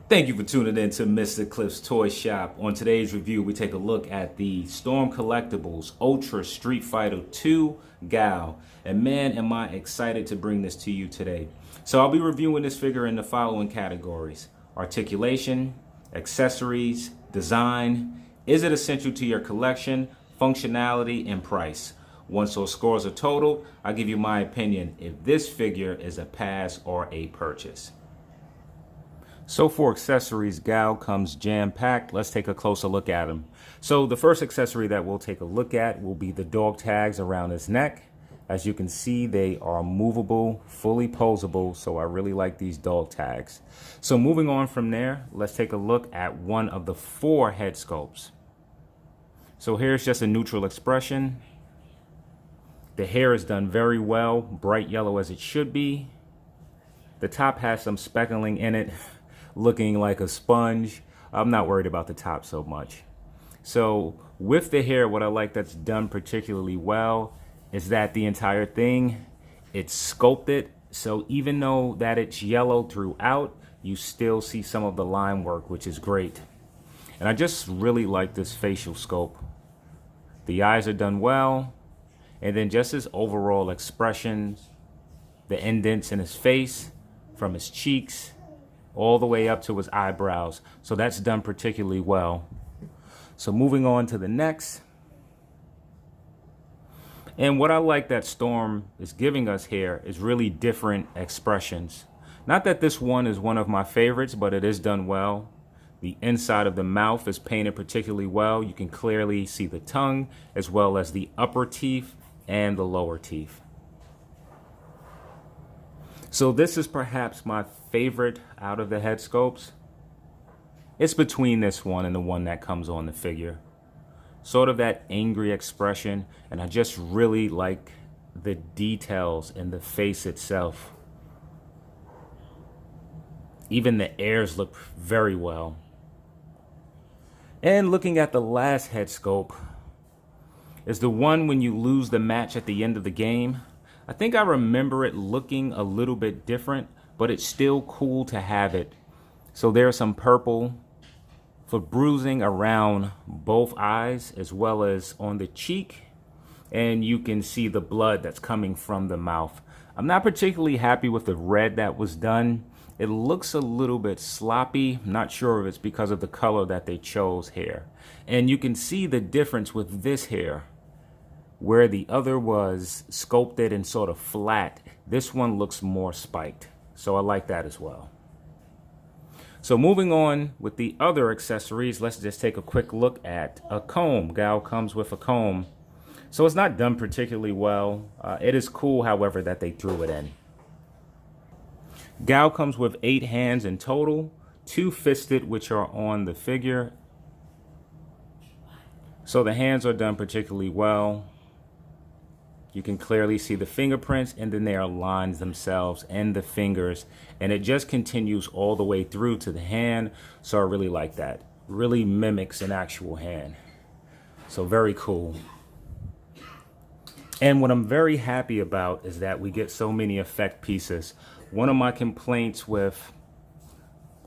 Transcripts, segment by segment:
Thank you for tuning in to Mr. Cliff's Toy Shop. On today's review, we take a look at the Storm Collectibles Ultra Street Fighter 2 Guile. And man, am I excited to bring this to you today. So I'll be reviewing this figure in the following categories: articulation, accessories, design, is it essential to your collection, functionality, and price. Once those scores are totaled, I'll give you my opinion if this figure is a pass or a purchase. So for accessories, Guile comes jam-packed. Let's take a closer look at him. So the first accessory that we'll take a look at will be the dog tags around his neck. As you can see, they are movable, fully posable, so I really like these dog tags. So moving on from there, let's take a look at one of the 4 head sculpts. So here's just a neutral expression. The hair is done very well, bright yellow as it should be. The top has some speckling in it, looking like a sponge. I'm not worried about the top so much. So with the hair, what I like that's done particularly well is that the entire thing, it's sculpted. So even though that it's yellow throughout, you still see some of the line work, which is great. And I just really like this facial sculpt. The eyes are done well. And then just his overall expressions, the indents in his face, from his cheeks, all the way up to his eyebrows. So that's done particularly well. So moving on to the next. And what I like that Storm is giving us here is really different expressions. Not that this one is one of my favorites, but it is done well. The inside of the mouth is painted particularly well. You can clearly see the tongue as well as the upper teeth and the lower teeth. So this is perhaps my favorite out of the head sculpts. It's between this one and the one that comes on the figure. Sort of that angry expression, and I just really like the details in the face itself. Even the ears look very well. And looking at the last head sculpt is the one when you lose the match at the end of the game. I think I remember it looking a little bit different, but it's still cool to have it. So there's some purple for bruising around both eyes as well as on the cheek. And you can see the blood that's coming from the mouth. I'm not particularly happy with the red that was done. It looks a little bit sloppy. I'm not sure if it's because of the color that they chose here. And you can see the difference with this here. Where the other was sculpted and sort of flat, this one looks more spiked. So I like that as well. So moving on with the other accessories, let's just take a quick look at a comb. Guile comes with a comb. So it's not done particularly well. It is cool, however, that they threw it in. Guile comes with 8 hands in total, 2 fisted, which are on the figure. So the hands are done particularly well. You can clearly see the fingerprints, and then there are lines themselves and the fingers, and it just continues all the way through to the hand. So I really like that. Really mimics an actual hand. So very cool. And what I'm very happy about is that we get so many effect pieces. One of my complaints with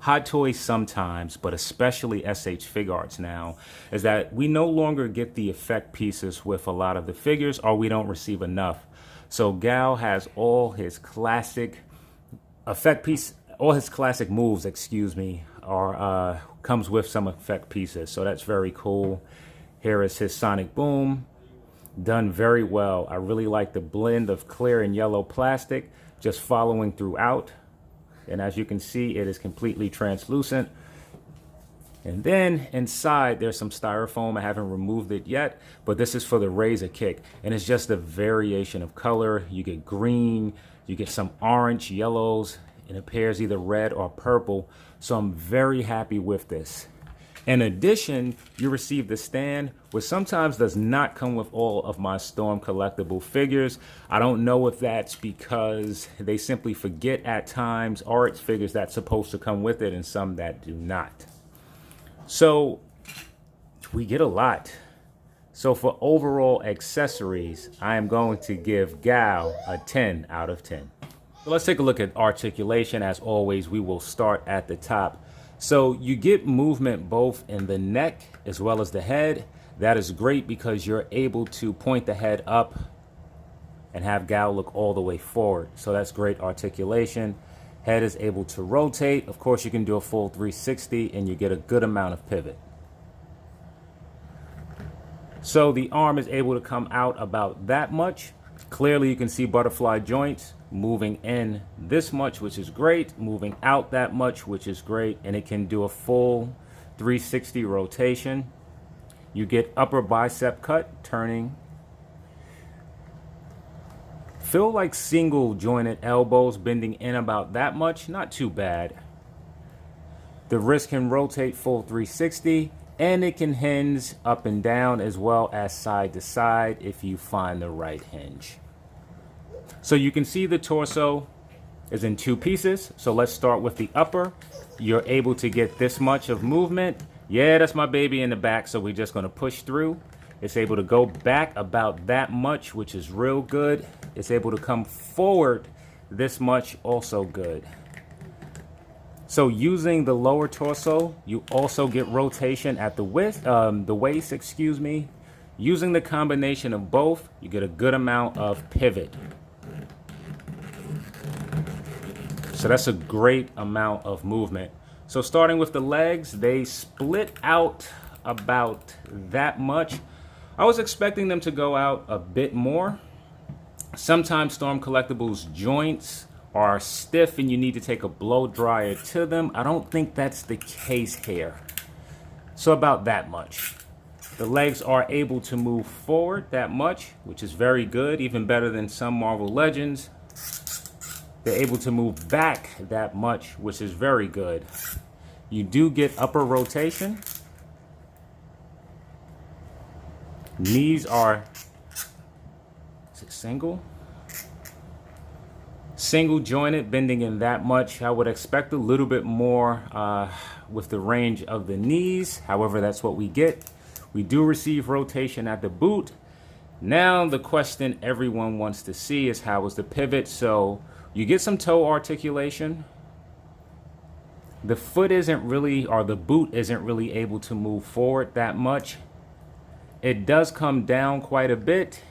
Hot Toys sometimes, but especially SH Figuarts now, is that we no longer get the effect pieces with a lot of the figures, or we don't receive enough. So Guile has all his classic moves, comes with some effect pieces. So that's very cool. Here is his Sonic Boom, done very well. I really like the blend of clear and yellow plastic, just following throughout. And as you can see, it is completely translucent. And then inside, there's some styrofoam. I haven't removed it yet, but this is for the razor kick. And it's just a variation of color. You get green, you get some orange, yellows. It appears either red or purple. So I'm very happy with this. In addition, you receive the stand, which sometimes does not come with all of my Storm collectible figures. I don't know if that's because they simply forget at times, or it's figures that's supposed to come with it and some that do not. So we get a lot. So for overall accessories, I am going to give Guile a 10 out of 10. So let's take a look at articulation. As always, we will start at the top. So you get movement both in the neck as well as the head. That is great because you're able to point the head up and have Guile look all the way forward. So that's great articulation. Head is able to rotate. Of course, you can do a full 360 and you get a good amount of pivot. So the arm is able to come out about that much. Clearly you can see butterfly joints moving in this much, which is great, moving out that much, which is great, and it can do a full 360 rotation. You get upper bicep cut, turning. Feel like single jointed elbows bending in about that much, not too bad. The wrist can rotate full 360, and it can hinge up and down as well as side to side if you find the right hinge. So you can see the torso is in two pieces. So let's start with the upper. You're able to get this much of movement. Yeah, that's my baby in the back, so we're just going to push through. It's able to go back about that much, which is real good. It's able to come forward this much, also good. So using the lower torso, you also get rotation at the waist, excuse me. Using the combination of both, you get a good amount of pivot. So that's a great amount of movement. So starting with the legs, they split out about that much. I was expecting them to go out a bit more. Sometimes Storm Collectibles joints are stiff and you need to take a blow dryer to them. I don't think that's the case here. So about that much. The legs are able to move forward that much, which is very good, even better than some Marvel Legends. They're able to move back that much, which is very good. You do get upper rotation. Knees are, is it single? Single jointed, bending in that much. I would expect a little bit more with the range of the knees. However, that's what we get. We do receive rotation at the boot. Now the question everyone wants to see is how is the pivot? So you get some toe articulation. The foot isn't really, or the boot isn't really able to move forward that much. It does come down quite a bit.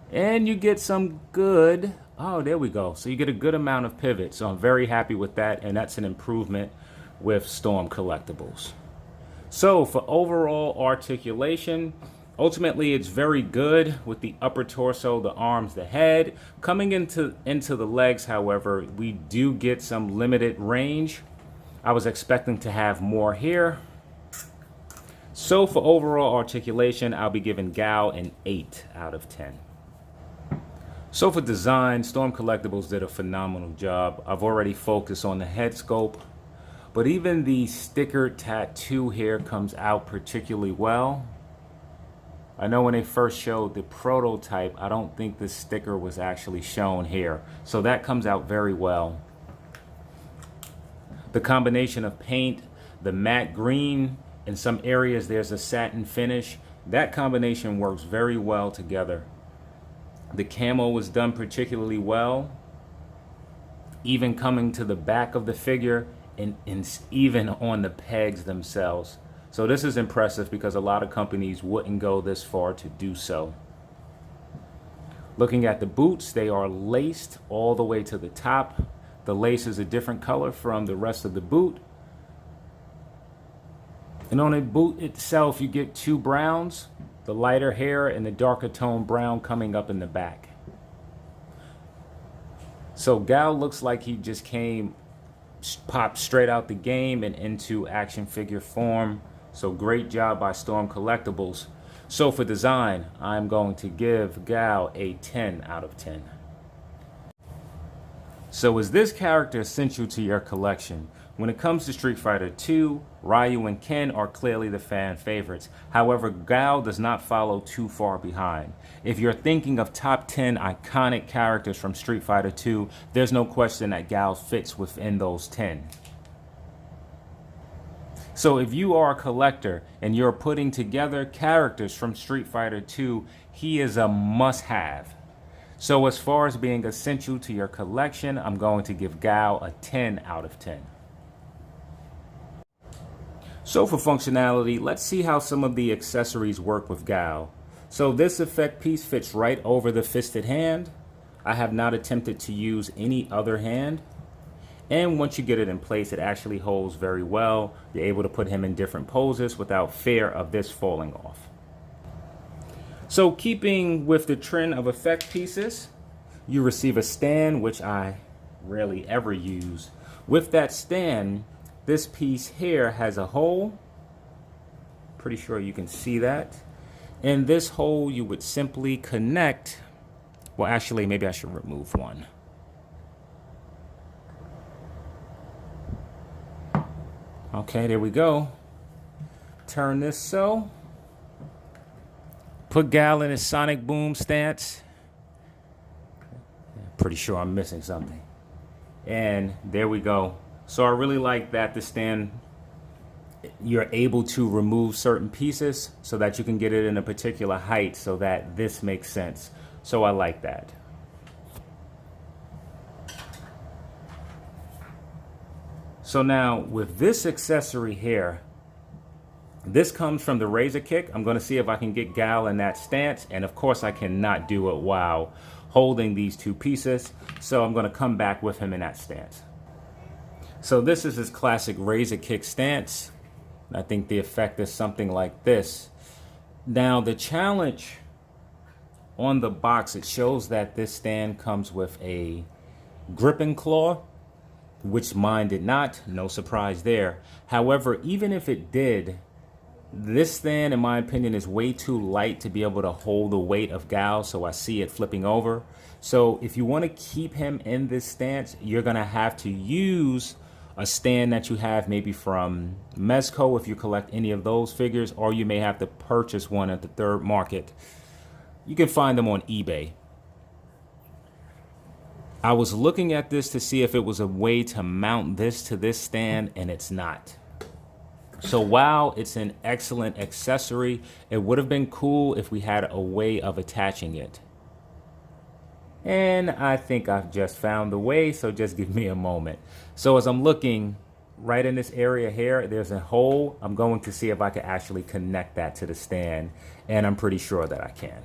And you get some good, oh, there we go. So you get a good amount of pivot. So I'm very happy with that. And that's an improvement with Storm Collectibles. So for overall articulation, ultimately it's very good with the upper torso, the arms, the head. Coming into the legs, however, we do get some limited range. I was expecting to have more here. So for overall articulation, I'll be giving Guile an 8 out of 10. So for design, Storm Collectibles did a phenomenal job. I've already focused on the head sculpt, but even the sticker tattoo here comes out particularly well. I know when they first showed the prototype, I don't think the sticker was actually shown here. So that comes out very well. The combination of paint, the matte green, in some areas there's a satin finish. That combination works very well together. The camo was done particularly well. Even coming to the back of the figure and even on the pegs themselves. So this is impressive because a lot of companies wouldn't go this far to do so. Looking at the boots, they are laced all the way to the top. The lace is a different color from the rest of the boot. And on the boot itself, you get two browns, the lighter hair and the darker tone brown coming up in the back. So Guile looks like he just popped straight out the game and into action figure form. So great job by Storm Collectibles. So for design, I'm going to give Guile a 10 out of 10. So is this character essential to your collection? When it comes to Street Fighter 2, Ryu and Ken are clearly the fan favorites. However, Guile does not follow too far behind. If you're thinking of top 10 iconic characters from Street Fighter 2, there's no question that Guile fits within those 10. So if you are a collector and you're putting together characters from Street Fighter 2, he is a must-have. So as far as being essential to your collection, I'm going to give Guile a 10 out of 10. So for functionality, let's see how some of the accessories work with Guile. So this effect piece fits right over the fisted hand. I have not attempted to use any other hand. And once you get it in place, it actually holds very well. You're able to put him in different poses without fear of this falling off. So keeping with the trend of effect pieces, you receive a stand, which I rarely ever use. With that stand, this piece here has a hole. Pretty sure you can see that. In this hole, you would simply connect. Well, actually, maybe I should remove one. Okay, there we go. Turn this so. Put Guile in his sonic boom stance. Pretty sure I'm missing something. And there we go. So I really like that the stand, you're able to remove certain pieces so that you can get it in a particular height so that this makes sense. So I like that. So now with this accessory here, this comes from the razor kick. I'm going to see if I can get Guile in that stance. And of course I cannot do it while holding these two pieces. So I'm going to come back with him in that stance. So this is his classic razor kick stance. I think the effect is something like this. Now the challenge on the box, it shows that this stand comes with a gripping claw, which mine did not. No surprise there. However, even if it did, this stand, in my opinion, is way too light to be able to hold the weight of Guile, so I see it flipping over. So if you want to keep him in this stance, you're going to have to use a stand that you have maybe from Mezco if you collect any of those figures, or you may have to purchase one at the third market. You can find them on eBay. I was looking at this to see if it was a way to mount this to this stand, and it's not. So while it's an excellent accessory, it would have been cool if we had a way of attaching it. And I think I've just found the way, so just give me a moment. So as I'm looking right in this area here, there's a hole. I'm going to see if I can actually connect that to the stand, and I'm pretty sure that I can.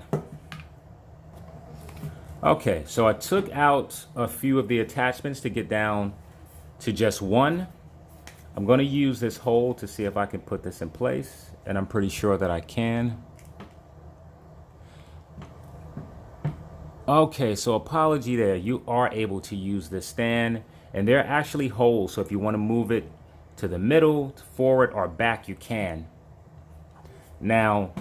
Okay, so I took out a few of the attachments to get down to just one. I'm going to use this hole to see if I can put this in place, and I'm pretty sure that I can. Okay, so apology there. You are able to use this stand, and there are actually holes, so if you want to move it to the middle, forward, or back, you can. Now,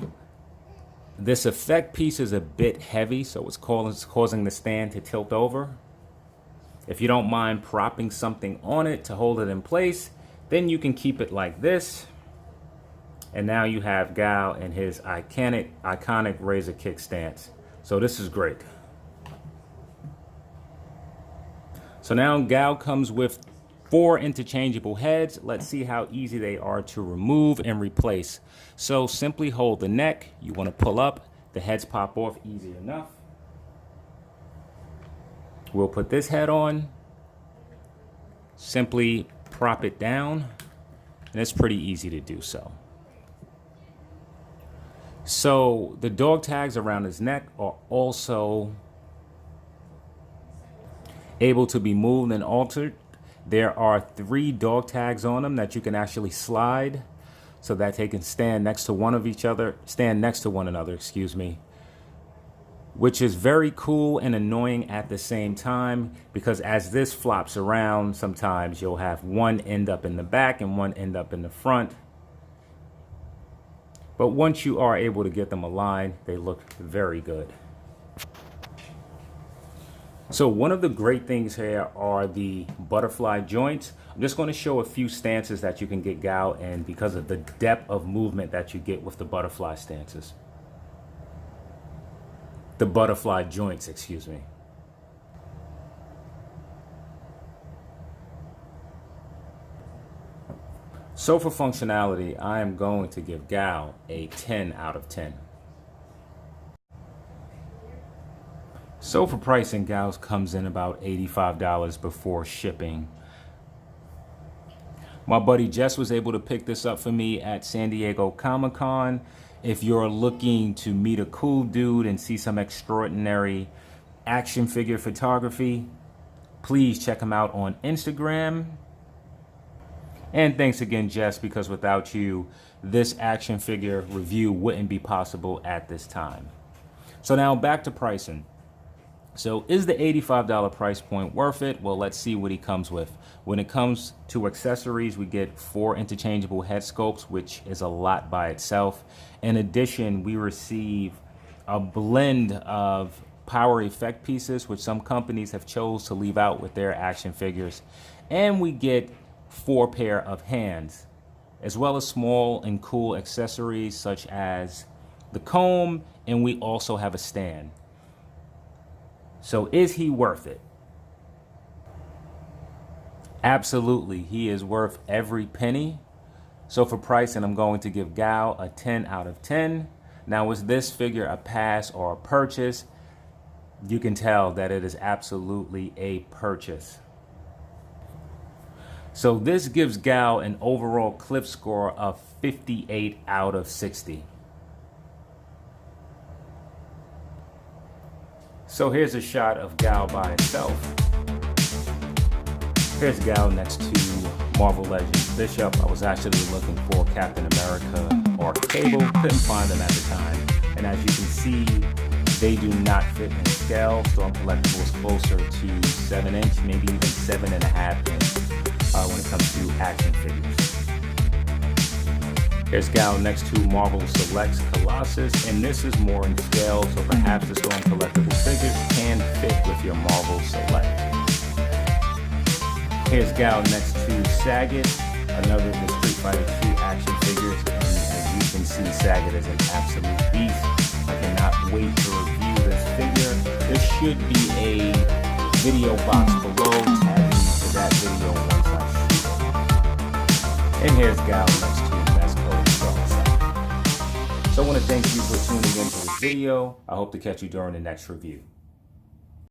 this effect piece is a bit heavy, so it's causing the stand to tilt over. If you don't mind propping something on it to hold it in place, then you can keep it like this. And now you have Guile in his iconic razor kick stance. So this is great. So now Guile comes with 4 interchangeable heads. Let's see how easy they are to remove and replace. So simply hold the neck. You want to pull up. The heads pop off easy enough. We'll put this head on. Simply prop it down. And it's pretty easy to do so. So the dog tags around his neck are also able to be moved and altered. There are 3 dog tags on them that you can actually slide so that they can stand next to one another, excuse me, which is very cool and annoying at the same time, because as this flops around, sometimes you'll have one end up in the back and one end up in the front. But once you are able to get them aligned, they look very good. So one of the great things here are the butterfly joints. I'm just going to show a few stances that you can get Guile in because of the depth of movement that you get with the butterfly stances. The butterfly joints, excuse me. So for functionality, I am going to give Guile a 10 out of 10. So for pricing, Guile comes in about $85 before shipping. My buddy Jess was able to pick this up for me at San Diego Comic-Con. If you're looking to meet a cool dude and see some extraordinary action figure photography, please check him out on Instagram. And thanks again, Jess, because without you, this action figure review wouldn't be possible at this time. So now back to pricing. So is the $85 price point worth it? Well, let's see what he comes with. When it comes to accessories, we get 4 interchangeable head sculpts, which is a lot by itself. In addition, we receive a blend of power effect pieces, which some companies have chose to leave out with their action figures. And we get 4 pair of hands, as well as small and cool accessories such as the comb, and we also have a stand. So is he worth it? Absolutely, he is worth every penny. So for pricing, I'm going to give Guile a 10 out of 10. Now, is this figure a pass or a purchase? You can tell that it is absolutely a purchase. So this gives Guile an overall clip score of 58 out of 60. So here's a shot of Guile by itself. Here's Guile next to Marvel Legends Bishop. I was actually looking for Captain America or Cable, couldn't find them at the time. And as you can see, they do not fit in scale. Storm Collectibles is closer to 7-inch, maybe even 7.5-inch when it comes to action figures. Here's Guile next to Marvel Selects Colossus, and this is more in scale, so perhaps the Storm Collectibles figures can fit with your Marvel Select. Here's Guile next to Sagat, another of the Street Fighter 2 action figures, and as you can see, Sagat is an absolute beast. I cannot wait to review this figure. There should be a video box below, tag me to that video once I shoot it. And here's Guile next to So I want to thank you for tuning into this video. I hope to catch you during the next review.